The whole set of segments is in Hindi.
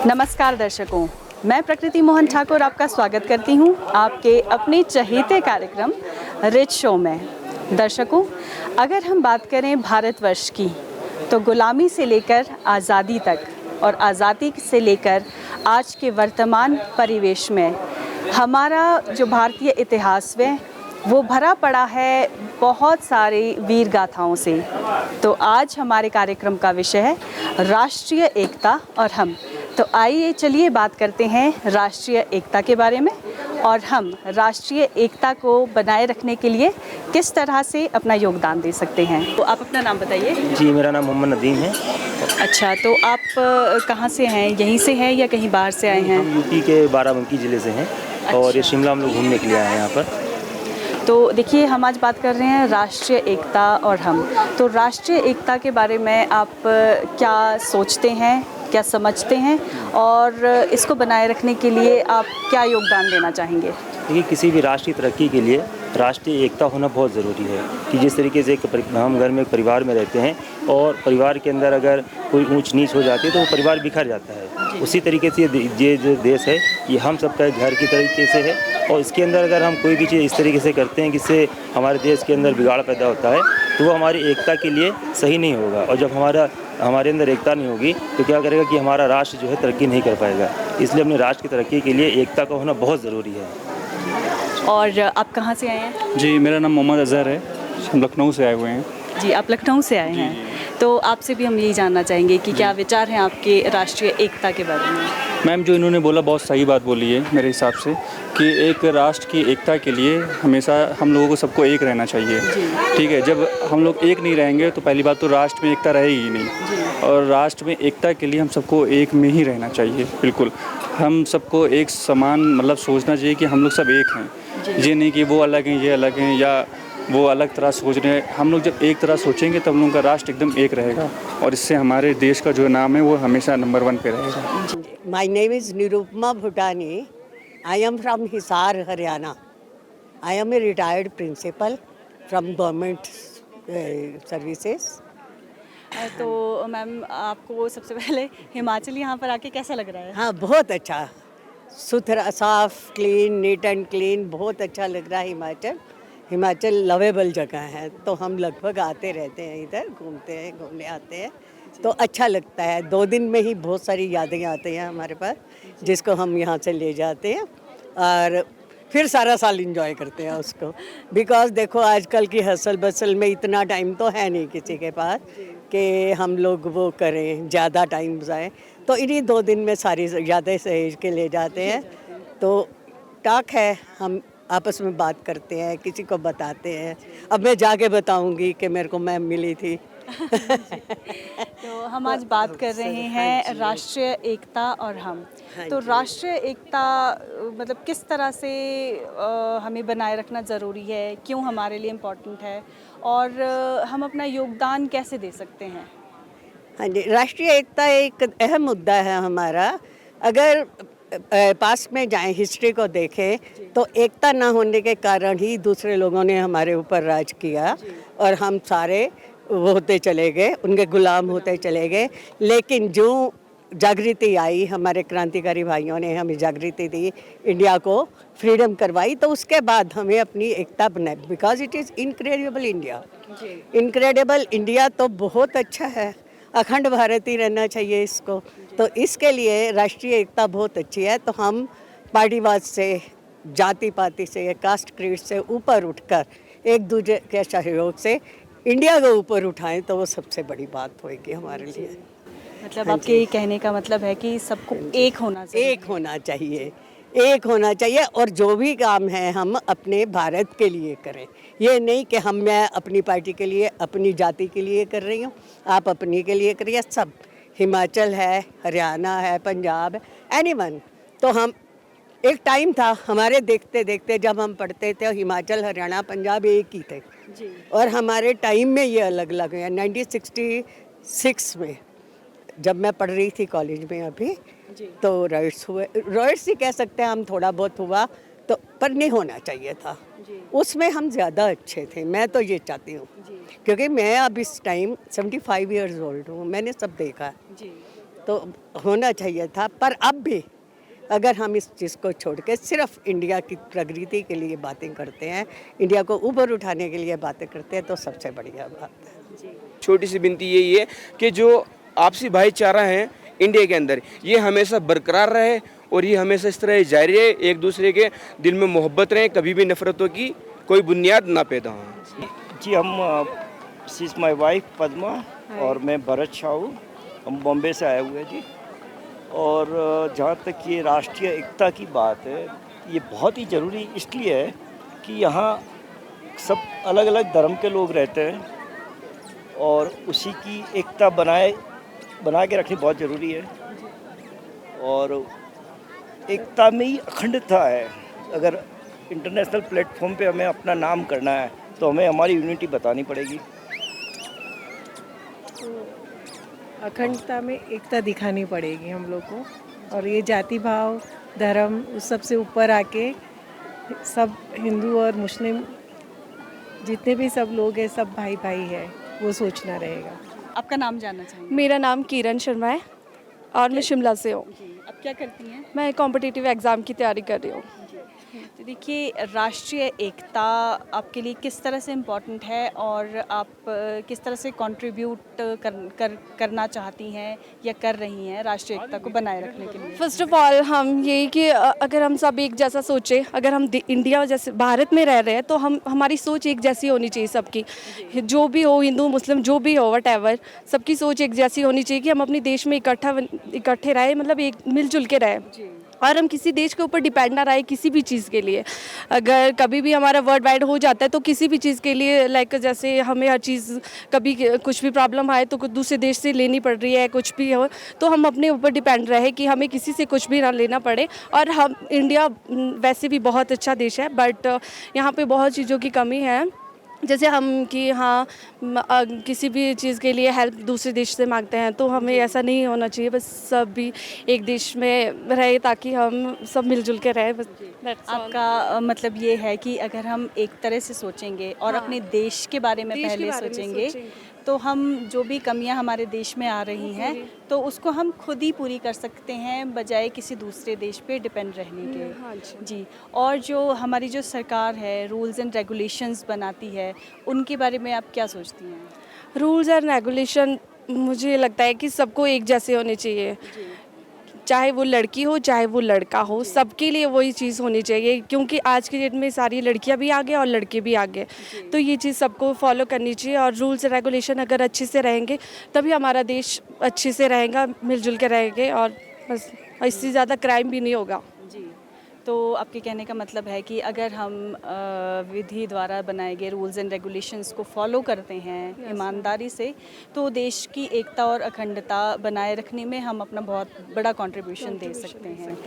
नमस्कार दर्शकों, मैं प्रकृति मोहन ठाकुर आपका स्वागत करती हूं आपके अपने चहेते कार्यक्रम रिच शो में। दर्शकों, अगर हम बात करें भारतवर्ष की तो गुलामी से लेकर आज़ादी तक और आज़ादी से लेकर आज के वर्तमान परिवेश में हमारा जो भारतीय इतिहास है वो भरा पड़ा है बहुत सारी वीर गाथाओं से। तो आज हमारे कार्यक्रम का विषय है राष्ट्रीय एकता और हम। तो आइए चलिए बात करते हैं राष्ट्रीय एकता के बारे में और हम राष्ट्रीय एकता को बनाए रखने के लिए किस तरह से अपना योगदान दे सकते हैं। तो आप अपना नाम बताइए। जी, मेरा नाम मोहम्मद नदीम है। अच्छा, तो आप कहाँ से हैं? यहीं से हैं या कहीं बाहर से आए हैं? हम यूपी के बाराबंकी ज़िले से हैं। अच्छा। और ये शिमला हम लोग घूमने के लिए आए हैं यहाँ पर। तो देखिए, हम आज बात कर रहे हैं राष्ट्रीय एकता और हम। तो राष्ट्रीय एकता के बारे में आप क्या सोचते हैं, क्या समझते हैं और इसको बनाए रखने के लिए आप क्या योगदान देना चाहेंगे? देखिए, किसी भी राष्ट्र की तरक्की के लिए राष्ट्रीय एकता होना बहुत ज़रूरी है कि जिस तरीके से हम घर में एक परिवार में रहते हैं और परिवार के अंदर अगर कोई ऊंच नीच हो जाती है तो वो परिवार बिखर जाता है। उसी तरीके से ये जो देश है ये हम सबका घर की तरीके से है और इसके अंदर अगर हम कोई भी चीज़ इस तरीके से करते हैं कि इससे हमारे देश के अंदर बिगाड़ पैदा होता है तो वो हमारी एकता के लिए सही नहीं होगा। और जब हमारे अंदर एकता नहीं होगी तो क्या करेगा कि हमारा राष्ट्र जो है तरक्की नहीं कर पाएगा। इसलिए अपने राष्ट्र की तरक्की के लिए एकता का होना बहुत ज़रूरी है। और आप कहाँ से आए हैं? जी, मेरा नाम मोहम्मद अज़हर है। हम लखनऊ से आए हुए हैं। जी, आप लखनऊ से आए हैं। तो आपसे भी हम यही जानना चाहेंगे कि क्या विचार हैं आपके राष्ट्रीय एकता के बारे में? मैम, जो इन्होंने बोला बहुत सही बात बोली है मेरे हिसाब से कि एक राष्ट्र की एकता के लिए हमेशा हम लोगों को सबको एक रहना चाहिए। ठीक है, जब हम लोग एक नहीं रहेंगे तो पहली बात तो राष्ट्र में एकता रहेगी ही नहीं। और राष्ट्र में एकता के लिए हम सबको एक में ही रहना चाहिए। बिल्कुल, हम सबको एक समान मतलब सोचना चाहिए कि हम लोग सब एक हैं। ये नहीं कि वो अलग हैं, ये अलग हैं या वो अलग तरह सोच रहे हैं। हम लोग जब एक तरह सोचेंगे तब हम लोगों का राष्ट्र एकदम एक रहेगा और इससे हमारे देश का जो नाम है वो हमेशा नंबर 1 पे रहेगा। My name is Nirupma Bhutani. I am from Hisar, Haryana. I am a retired principal from government services. तो मैम, आपको सबसे पहले हिमाचल यहाँ पर आके कैसा लग रहा है? हाँ, बहुत अच्छा, सुथरा, साफ, क्लीन, नीट एंड क्लीन, बहुत अच्छा लग रहा है। हिमाचल लवेबल जगह है तो हम लगभग आते रहते हैं, इधर घूमने आते हैं तो अच्छा लगता है। 2 दिन में ही बहुत सारी यादें आती हैं हमारे पास जिसको हम यहाँ से ले जाते हैं और फिर सारा साल एंजॉय करते हैं उसको। बिकॉज देखो, आजकल की हसल बसल में इतना टाइम तो है नहीं किसी के पास कि हम लोग वो करें, ज़्यादा टाइम जाए। तो इन्हीं 2 दिन में सारी यादें सहेज के ले जाते हैं। तो टाक है, हम आपस में बात करते हैं, किसी को बताते हैं। अब मैं जाके बताऊंगी कि मेरे को मैम मिली थी। तो हम आज बात कर रहे हैं राष्ट्रीय एकता और हम। तो राष्ट्रीय एकता मतलब किस तरह से हमें बनाए रखना ज़रूरी है, क्यों हमारे लिए इम्पोर्टेंट है और हम अपना योगदान कैसे दे सकते हैं? हाँ जी, राष्ट्रीय एकता एक अहम मुद्दा है हमारा। अगर पास में जाएं, हिस्ट्री को देखें तो एकता ना होने के कारण ही दूसरे लोगों ने हमारे ऊपर राज किया और हम सारे होते चले गए, उनके गुलाम होते चले गए। लेकिन जो जागृति आई, हमारे क्रांतिकारी भाइयों ने हमें जागृति दी, इंडिया को फ्रीडम करवाई, तो उसके बाद हमें अपनी एकता बनाई। Because it is incredible India. Incredible India तो बहुत अच्छा है, अखंड भारत ही रहना चाहिए इसको। तो इसके लिए राष्ट्रीय एकता बहुत अच्छी है। तो हम पार्टीवाद से, जाति पाति से, कास्ट क्रीड से ऊपर उठकर एक दूसरे के सहयोग से इंडिया को ऊपर उठाएं तो वो सबसे बड़ी बात होगी हमारे लिए। मतलब आपके कहने का मतलब है कि सबको एक होना चाहिए। एक होना चाहिए और जो भी काम है हम अपने भारत के लिए करें। ये नहीं कि मैं अपनी पार्टी के लिए, अपनी जाति के लिए कर रही हूँ, आप अपनी के लिए करिए। सब, हिमाचल है, हरियाणा है, पंजाब है, एनीवन। तो हम एक टाइम था हमारे देखते देखते जब हम पढ़ते थे हिमाचल, हरियाणा, पंजाब एक ही थे जी। और हमारे टाइम में ये अलग अलग है। 1966 में जब मैं पढ़ रही थी कॉलेज में अभी तो रॉयट्स हुए, रॉयट्स ही कह सकते हैं हम, थोड़ा बहुत हुआ तो, पर नहीं होना चाहिए था। उसमें हम ज़्यादा अच्छे थे। मैं तो ये चाहती हूँ क्योंकि मैं अब इस टाइम 75 ईयर्स ओल्ड हूँ, मैंने सब देखा। तो होना चाहिए था। पर अब भी अगर हम इस चीज़ को छोड़ के सिर्फ इंडिया की प्रगति के लिए बातें करते हैं, इंडिया को ऊपर उठाने के लिए बातें करते हैं, तो सबसे बढ़िया बात है। छोटी सी विनती यही है कि जो आपसी भाईचारा है इंडिया के अंदर, ये हमेशा बरकरार रहे और ये हमेशा इस तरह जारी रहे। एक दूसरे के दिल में मोहब्बत रहे, कभी भी नफरतों की कोई बुनियाद ना पैदा हो। जी हम she is my wife Padma और मैं भरत शाहू, हम बॉम्बे से आए हुए हैं जी। और जहाँ तक ये राष्ट्रीय एकता की बात है, ये बहुत ही ज़रूरी इसलिए है कि यहाँ सब अलग अलग धर्म के लोग रहते हैं और उसी की एकता बना के रखनी बहुत ज़रूरी है। और एकता में ही अखंडता है। अगर इंटरनेशनल प्लेटफॉर्म पे हमें अपना नाम करना है तो हमें हमारी यूनिटी बतानी पड़ेगी। अखंडता में एकता दिखानी पड़ेगी हम लोग को, और ये जाति भाव धर्म उस सब से ऊपर आके सब हिंदू और मुस्लिम जितने भी सब लोग हैं सब भाई भाई है, वो सोचना रहेगा। आपका नाम जानना चाहेंगे? मेरा नाम किरण शर्मा है और मैं शिमला से हूँ। आप क्या करती हैं? मैं कॉम्पिटिटिव एग्ज़ाम की तैयारी कर रही हूँ। तो देखिए, राष्ट्रीय एकता आपके लिए किस तरह से इम्पोर्टेंट है और आप किस तरह से कंट्रीब्यूट करना चाहती हैं या कर रही हैं राष्ट्रीय एकता को बनाए रखने के लिए? फर्स्ट ऑफ ऑल हम यही कि अगर हम सब एक जैसा सोचें, अगर हम इंडिया जैसे भारत में रह रहे हैं तो हमारी सोच एक जैसी होनी चाहिए सबकी, जो भी हो, हिंदू मुस्लिम जो भी हो, व्हाटएवर, सबकी सोच एक जैसी होनी चाहिए कि हम अपने देश में इकट्ठे रहे, मतलब एक मिलजुल के रहे और हम किसी देश के ऊपर डिपेंड ना रहे किसी भी चीज़ के लिए। अगर कभी भी हमारा वर्ल्ड वाइड हो जाता है तो किसी भी चीज़ के लिए, लाइक जैसे हमें हर चीज़ कभी कुछ भी प्रॉब्लम आए तो कुछ दूसरे देश से लेनी पड़ रही है, कुछ भी हो तो हम अपने ऊपर डिपेंड रहे कि हमें किसी से कुछ भी ना लेना पड़े। और हम इंडिया वैसे भी बहुत अच्छा देश है, बट यहाँ पे बहुत चीज़ों की कमी है, जैसे हम कि हाँ किसी भी चीज़ के लिए हेल्प दूसरे देश से मांगते हैं, तो हमें ऐसा नहीं होना चाहिए। बस सब भी एक देश में रहे ताकि हम सब मिलजुल के रहे। बस आपका मतलब ये है कि अगर हम एक तरह से सोचेंगे और अपने देश के बारे में पहले सोचेंगे तो हम जो भी कमियां हमारे देश में आ रही हैं तो उसको हम खुद ही पूरी कर सकते हैं, बजाय किसी दूसरे देश पे डिपेंड रहने के। हाँ जी। और जो हमारी जो सरकार है रूल्स एंड रेगुलेशंस बनाती है, उनके बारे में आप क्या सोचती हैं? रूल्स एंड रेगुलेशन मुझे लगता है कि सबको एक जैसे होने चाहिए, चाहे वो लड़की हो चाहे वो लड़का हो, सबके लिए वही चीज़ होनी चाहिए, क्योंकि आज की डेट में सारी लड़कियां भी आगे और लड़के भी आगे, तो ये चीज़ सबको फॉलो करनी चाहिए। और रूल्स रेगुलेशन अगर अच्छे से रहेंगे तभी हमारा देश अच्छे से रहेगा, मिलजुल के रहेंगे और बस इससे ज़्यादा क्राइम भी नहीं होगा। जी। तो आपके कहने का मतलब है कि अगर हम विधि द्वारा बनाए गए रूल्स एंड रेगुलेशंस को फॉलो करते हैं ईमानदारी से, तो देश की एकता और अखंडता बनाए रखने में हम अपना बहुत बड़ा कंट्रीब्यूशन दे सकते हैं।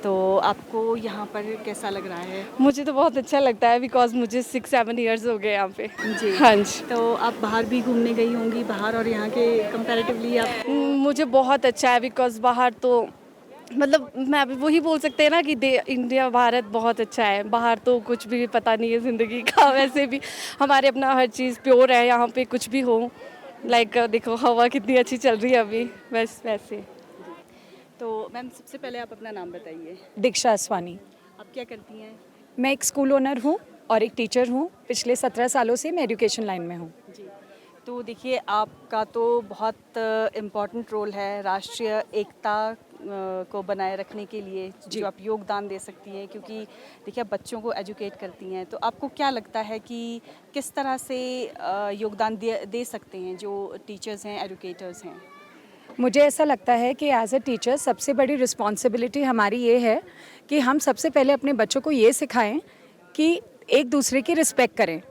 तो आपको यहाँ पर कैसा लग रहा है? मुझे तो बहुत अच्छा लगता है, बिकॉज मुझे 6-7 ईयर्स हो गए यहाँ पे। जी। हाँ जी। तो आप बाहर भी घूमने गई होंगी, बाहर और यहाँ के कंपैरेटिवली आप? मुझे बहुत अच्छा है, बिकॉज बाहर तो मतलब मैं अभी वही बोल सकते हैं ना कि इंडिया भारत बहुत अच्छा है, बाहर तो कुछ भी पता नहीं है ज़िंदगी का। वैसे भी हमारे अपना हर चीज़ प्योर है, यहाँ पे कुछ भी हो, लाइक देखो हवा कितनी अच्छी चल रही है अभी, बस वैसे। तो मैम सबसे पहले आप अपना नाम बताइए। दीक्षा असवानी। आप क्या करती हैं? मैं एक स्कूल ओनर हूँ और एक टीचर हूँ। पिछले 17 सालों से मैं एजुकेशन लाइन में हूँ। जी। तो देखिए, आपका तो बहुत इम्पॉर्टेंट रोल है राष्ट्रीय एकता को बनाए रखने के लिए, जो आप योगदान दे सकती हैं, क्योंकि देखिए आप बच्चों को एजुकेट करती हैं, तो आपको क्या लगता है कि किस तरह से योगदान दे सकते हैं जो टीचर्स हैं, एजुकेटर्स हैं? मुझे ऐसा लगता है कि एज अ टीचर सबसे बड़ी रिस्पॉन्सिबिलिटी हमारी ये है कि हम सबसे पहले अपने बच्चों को ये सिखाएं कि एक दूसरे की रिस्पेक्ट करें।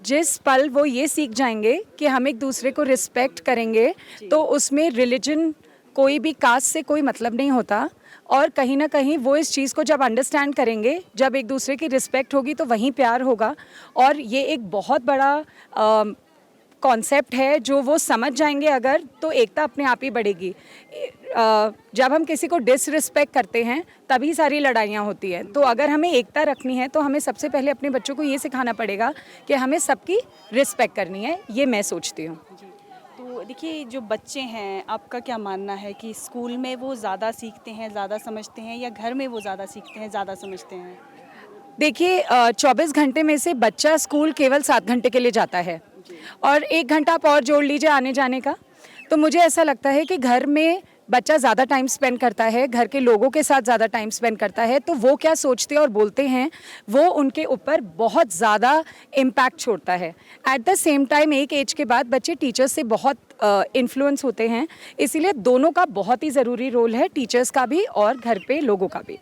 जिस पल वो ये सीख जाएंगे कि हम एक दूसरे को रिस्पेक्ट करेंगे तो उसमें रिलीजन, कोई भी कास्ट से कोई मतलब नहीं होता, और कहीं ना कहीं वो इस चीज़ को जब अंडरस्टैंड करेंगे, जब एक दूसरे की रिस्पेक्ट होगी तो वहीं प्यार होगा। और ये एक बहुत बड़ा कॉन्सेप्ट है, जो वो समझ जाएंगे अगर, तो एकता अपने आप ही बढ़ेगी। जब हम किसी को डिसरिस्पेक्ट करते हैं तभी सारी लड़ाइयाँ होती हैं। तो अगर हमें एकता रखनी है तो हमें सबसे पहले अपने बच्चों को ये सिखाना पड़ेगा कि हमें सबकी रिस्पेक्ट करनी है, ये मैं सोचती हूँ। तो तो देखिए जो बच्चे हैं, आपका क्या मानना है कि स्कूल में वो ज़्यादा सीखते हैं, ज़्यादा समझते हैं, या घर में वो ज़्यादा सीखते हैं, ज़्यादा समझते हैं? देखिए 24 घंटे में से बच्चा स्कूल केवल 7 घंटे के लिए जाता है और 1 घंटा आप और जोड़ लीजिए आने जाने का, तो मुझे ऐसा लगता है कि घर में बच्चा ज़्यादा टाइम स्पेंड करता है, घर के लोगों के साथ ज़्यादा टाइम स्पेंड करता है, तो वो क्या सोचते और बोलते हैं वो उनके ऊपर बहुत ज़्यादा इम्पैक्ट छोड़ता है। एट द सेम टाइम एक एज के बाद बच्चे टीचर्स से बहुत इन्फ्लुएंस होते हैं, इसीलिए दोनों का बहुत ही ज़रूरी रोल है, टीचर्स का भी और घर पे लोगों का भी।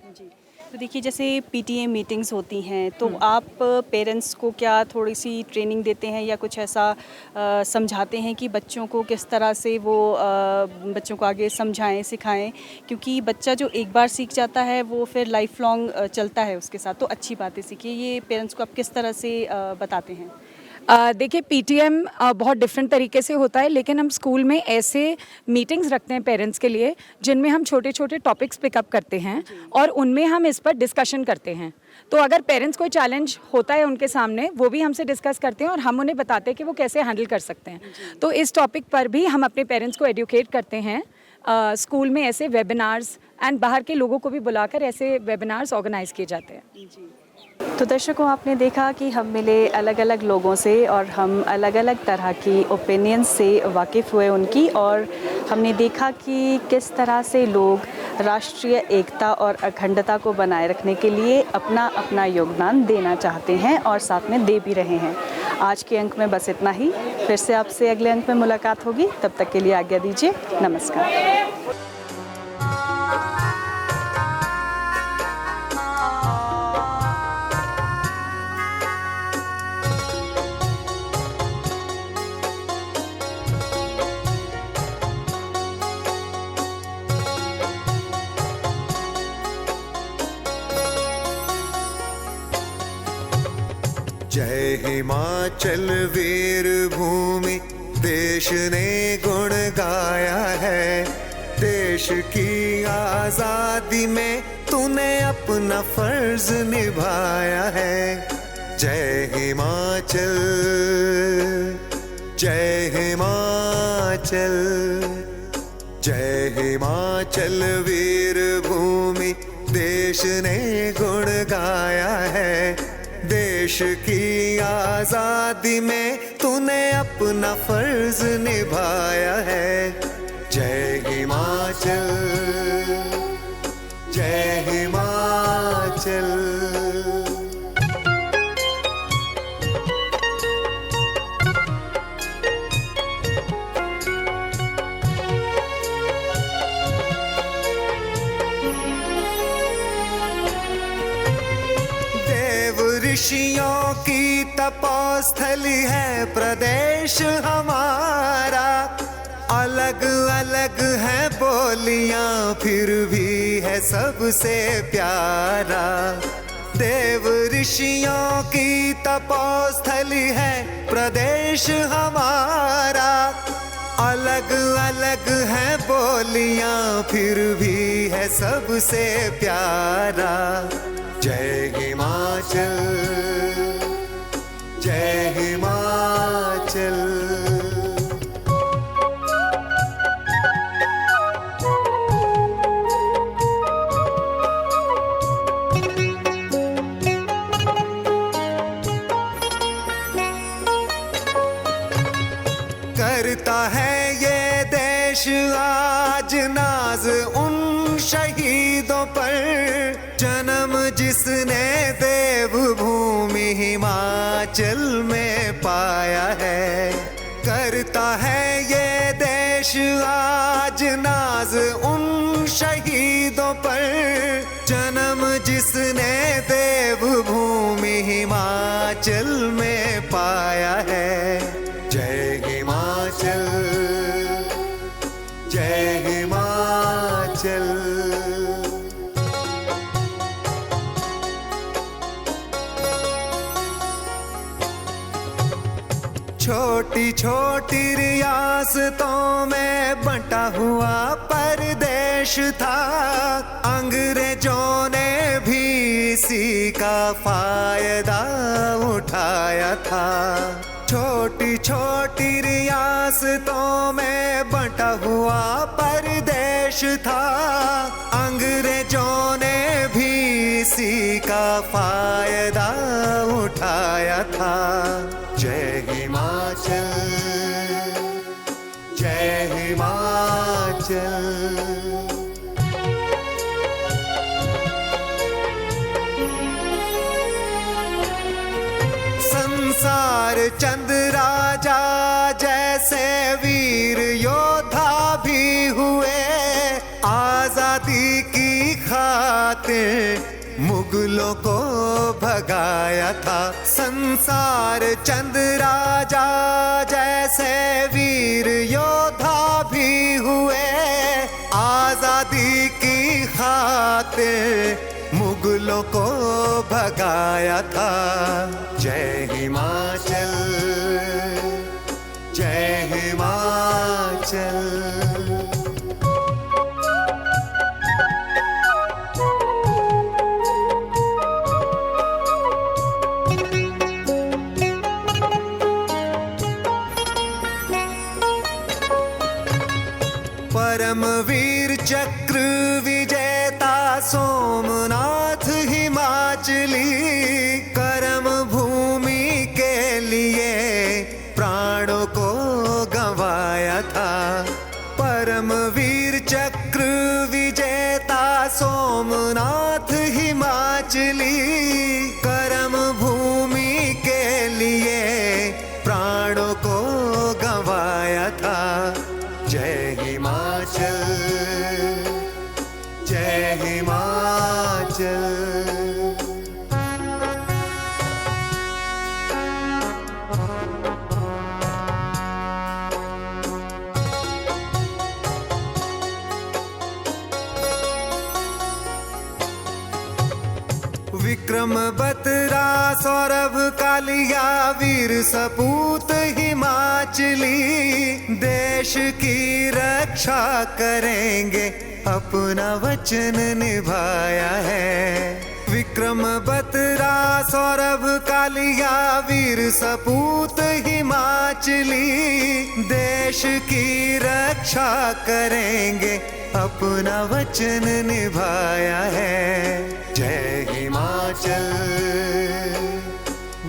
तो देखिए जैसे पीटीए मीटिंग्स होती हैं, तो आप पेरेंट्स को क्या थोड़ी सी ट्रेनिंग देते हैं या कुछ ऐसा समझाते हैं कि बच्चों को किस तरह से वो बच्चों को आगे समझाएं, सिखाएं, क्योंकि बच्चा जो एक बार सीख जाता है वो फिर लाइफ लॉन्ग चलता है उसके साथ, तो अच्छी बातें सीखिए, ये पेरेंट्स को आप किस तरह से बताते हैं? देखिए पीटीएम बहुत डिफरेंट तरीके से होता है, लेकिन हम स्कूल में ऐसे मीटिंग्स रखते हैं पेरेंट्स के लिए जिनमें हम छोटे छोटे टॉपिक्स पिकअप करते हैं और उनमें हम इस पर डिस्कशन करते हैं। तो अगर पेरेंट्स कोई चैलेंज होता है उनके सामने, वो भी हमसे डिस्कस करते हैं और हम उन्हें बताते हैं कि वो कैसे हैंडल कर सकते हैं। तो इस टॉपिक पर भी हम अपने पेरेंट्स को एडुकेट करते हैं। स्कूल में ऐसे वेबिनार्स एंड बाहर के लोगों को भी बुलाकर ऐसे वेबिनार्स ऑर्गेनाइज किए जाते हैं। तो दर्शकों, आपने देखा कि हम मिले अलग अलग लोगों से और हम अलग अलग तरह की ओपिनियंस से वाकिफ़ हुए उनकी, और हमने देखा कि किस तरह से लोग राष्ट्रीय एकता और अखंडता को बनाए रखने के लिए अपना अपना योगदान देना चाहते हैं और साथ में दे भी रहे हैं। आज के अंक में बस इतना ही, फिर से आपसे अगले अंक में मुलाकात होगी, तब तक के लिए आज्ञा दीजिए, नमस्कार। जय हिमाचल वीर भूमि, देश ने गुण गाया है। देश की आजादी में तूने अपना फर्ज निभाया है। जय हिमाचल, जय हिमाचल, जय हिमाचल वीर भूमि, देश ने गुण गाया है। देश की आजादी में तूने अपना फर्ज निभाया है। जय हिमाचल, जय हिमाचल। ऋषियों की तपोस्थली है प्रदेश हमारा। अलग अलग है बोलियां फिर भी है सबसे प्यारा। देव ऋषियों की तपोस्थली है प्रदेश हमारा। अलग अलग है बोलियां फिर भी है सबसे प्यारा। जय हिमाचल, जय हिमाचल। करता है ये देश आज नाज उन शहीदों पर, जन्म जिसने देवभूमि हिमाचल में पाया है। करता है ये देश आज नाज उन शहीदों पर, जन्म जिसने देवभूमि हिमाचल में पाया है। जय हिमाचल, जय हिमाचल। छोटी छोटी रियासतों में बंटा हुआ परदेश था। अंग्रेजों ने भी इसी का फायदा उठाया था। छोटी छोटी रियासतों में बंटा हुआ परदेश था, अंग्रेजों ने भी इसी का फायदा उठाया था। जय हिमाचल, जय हिमाचल। संसार चंद राजा जैसे वीर योद्धा भी हुए, आजादी की खातिर मुगलों को भगाया था। संसार चंद राजा जैसे वीर योद्धा भी हुए, आजादी की खातिर मुगलों को भगाया था। जय हिमाचल, जय हिमाचल। परमवीर चक्र विजेता सोमनाथ हिमाचली, कर्म भूमि के लिए प्राणों को गंवाया था। परमवीर चक्र विजेता सोमनाथ हिमाचली, कर्म भूमि के लिए प्राणों को गंवाया था। जय हिमाचल, जय हिमाचल। विक्रम बत्रा सौरभ कालिया वीर सपूत हिमाचली, देश की रक्षा करेंगे अपना वचन निभाया है। विक्रम बत्रा सौरभ कालिया वीर सपूत हिमाचली, देश की रक्षा करेंगे अपना वचन निभाया है। जय हिमाचल,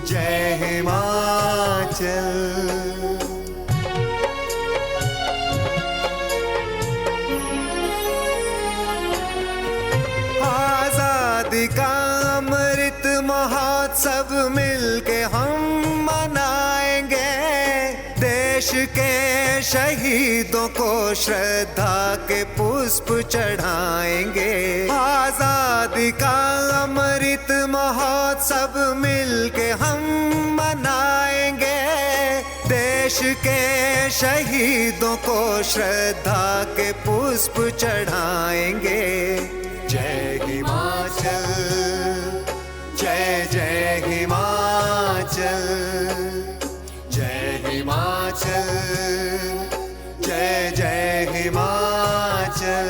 जय हिमाचल। आजादी का अमृत महोत्सव मिलके हम मनाएंगे, देश के शहीदों को श्रद्धा के पुष्प चढ़ाएंगे। आजादी का अमृत महोत्सव मिलके हम मनाएंगे, देश के शहीदों को श्रद्धा के पुष्प चढ़ाएंगे। जय हिमाचल, जय जय हिमाचल। जय हिमाचल, जय जय हिमाचल।